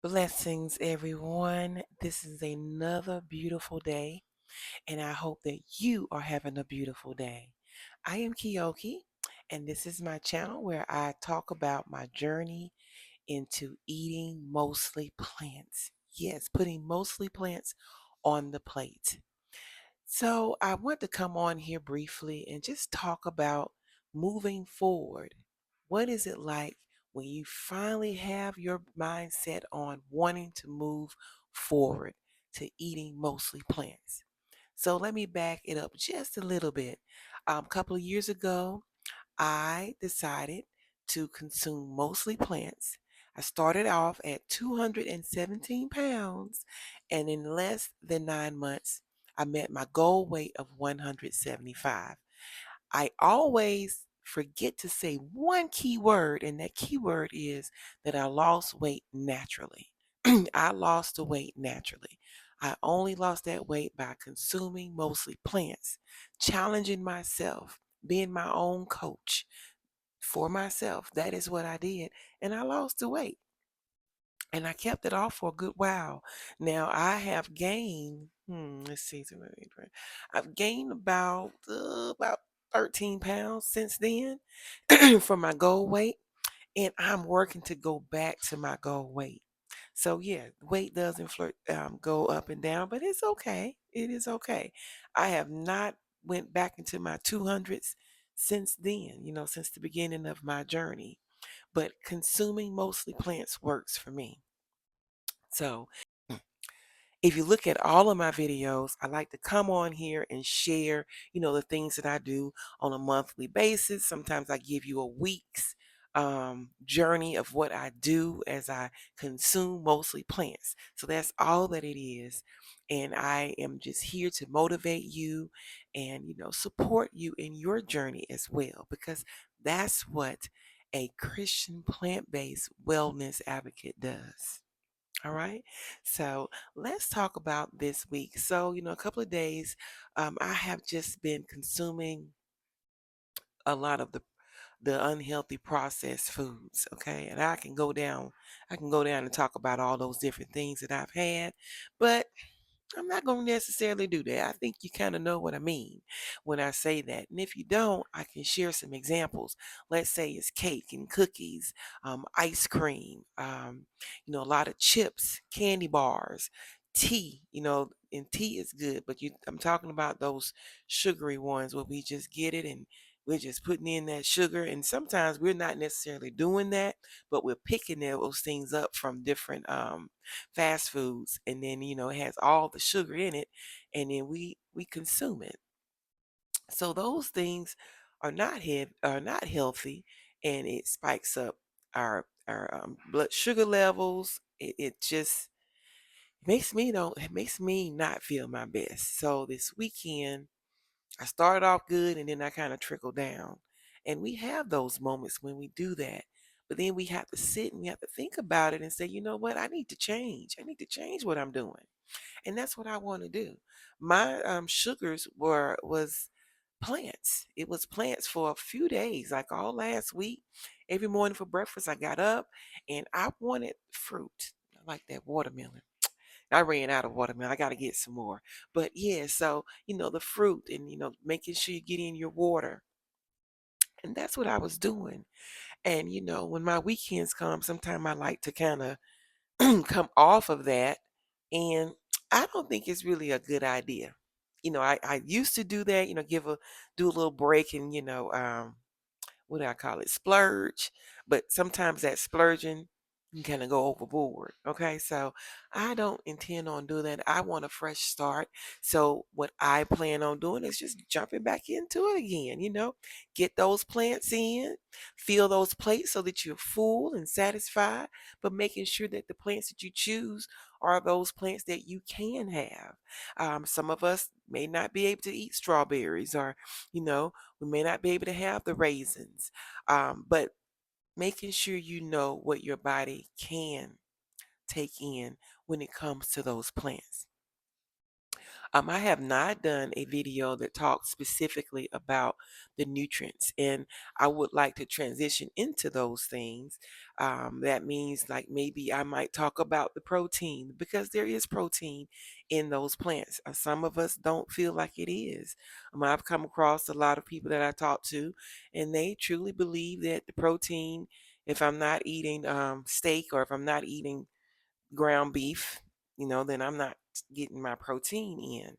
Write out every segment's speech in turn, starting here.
Blessings, everyone. This is another beautiful day, and I hope that you are having a beautiful day. I am Kiyoki, and this is my channel where I talk about my journey into eating mostly plants. Yes, putting mostly plants on the plate. So, I want to come on here briefly and just talk about moving forward. What is it like when you finally have your mindset on wanting to move forward to eating mostly plants? So, let me back it up just a little bit. A couple of years ago, I decided to consume mostly plants. I started off at 217 pounds, and in less than 9 months, I met my goal weight of 175. I always forget to say one key word, and that key word is that I lost weight naturally. I lost the weight naturally. I only lost that weight by consuming mostly plants, challenging myself, being my own coach for myself. That is what I did. And I lost the weight. And I kept it off for a good while. Now I have gained, let's see, I've gained about 13 pounds since then from my goal weight, and I'm working to go back to my goal weight. So yeah, weight does go up and down, but it's okay. It is okay. I have not went back into my 200s since then, since the beginning of my journey. But consuming mostly plants works for me. So if you look at all of my videos, I like to come on here and share, the things that I do on a monthly basis. Sometimes I give you a week's journey of what I do as I consume mostly plants. So that's all that it is. And I am just here to motivate you and, support you in your journey as well, because that's what a Christian plant-based wellness advocate does. All right. So let's talk about this week. So, a couple of days, I have just been consuming a lot of the unhealthy processed foods. Okay. And I can go down and talk about all those different things that I've had, but I'm not going to necessarily do that. I think you kind of know what I mean when I say that. And if you don't, I can share some examples. Let's say it's cake and cookies, ice cream, a lot of chips, candy bars, tea, and tea is good, but I'm talking about those sugary ones where we just get it and we're just putting in that sugar. And sometimes we're not necessarily doing that, but we're picking those things up from different fast foods, and then it has all the sugar in it, and then we consume it. So those things are not healthy, and it spikes up our blood sugar levels. It just it makes me not feel my best. So this weekend I started off good, and then I kind of trickled down. And we have those moments when we do that. But then we have to sit and we have to think about it and say, you know what? I need to change. I need to change what I'm doing. And that's what I want to do. My sugars was plants. It was plants for a few days, like all last week. Every morning for breakfast, I got up and I wanted fruit. I like that watermelon. I ran out of watermelon. I got to get some more. But yeah, so, the fruit and, making sure you get in your water. And that's what I was doing. And, when my weekends come, sometimes I like to kind of come off of that. And I don't think it's really a good idea. I used to do that, do a little break and, what do I call it? Splurge. But sometimes that splurging can kind of go overboard. Okay. So I don't intend on doing that. I want a fresh start. So what I plan on doing is just jumping back into it again, get those plants in, fill those plates so that you're full and satisfied, but making sure that the plants that you choose are those plants that you can have. Some of us may not be able to eat strawberries, or, we may not be able to have the raisins, but making sure you know what your body can take in when it comes to those plants. I have not done a video that talks specifically about the nutrients, and I would like to transition into those things. That means, like, maybe I might talk about the protein because there is protein in those plants. Some of us don't feel like it is. I've come across a lot of people that I talk to, and they truly believe that the protein, if I'm not eating steak, or if I'm not eating ground beef, then I'm not getting my protein in,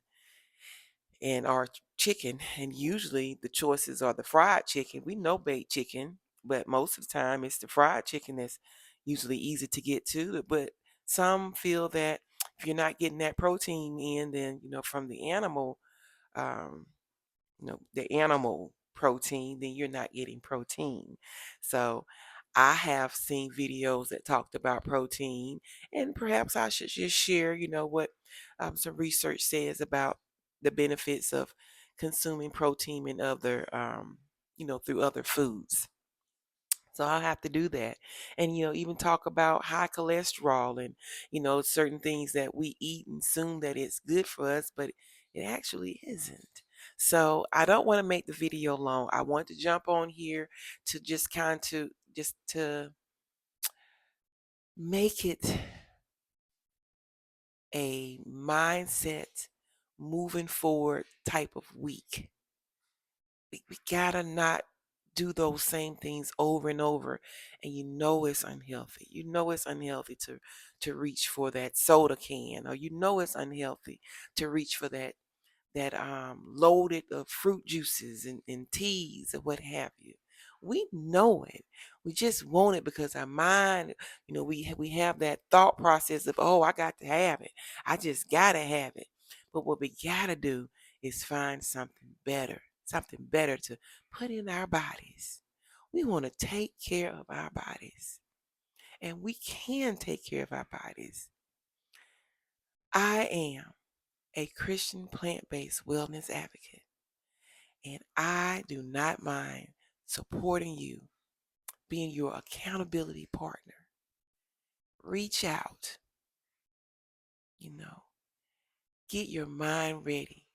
and our chicken. And usually the choices are the fried chicken. We know baked chicken, but most of the time it's the fried chicken that's usually easy to get to. But some feel that if you're not getting that protein in, then from um, the animal protein, then you're not getting protein. So I have seen videos that talked about protein, and perhaps I should just share, what some research says about the benefits of consuming protein in other, through other foods. So I'll have to do that. And, even talk about high cholesterol and, certain things that we eat and assume that it's good for us, but it actually isn't. So I don't want to make the video long. I want to jump on here to just to make it a mindset moving forward type of week. We gotta not do those same things over and over, and it's unhealthy. It's unhealthy to reach for that soda can, or it's unhealthy to reach for that loaded of fruit juices and teas or what have you. We know it. We just want it because our mind, we have that thought process of, oh, I got to have it. I just gotta have it. But what we gotta do is find something better to put in our bodies. We want to take care of our bodies, and we can take care of our bodies. I am a Christian plant-based wellness advocate, and I do not mind supporting you, being your accountability partner. Reach out, you know, get your mind ready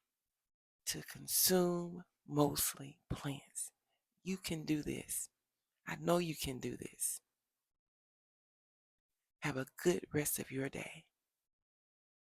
to consume mostly plants. You can do this. I know you can do this. Have a good rest of your day.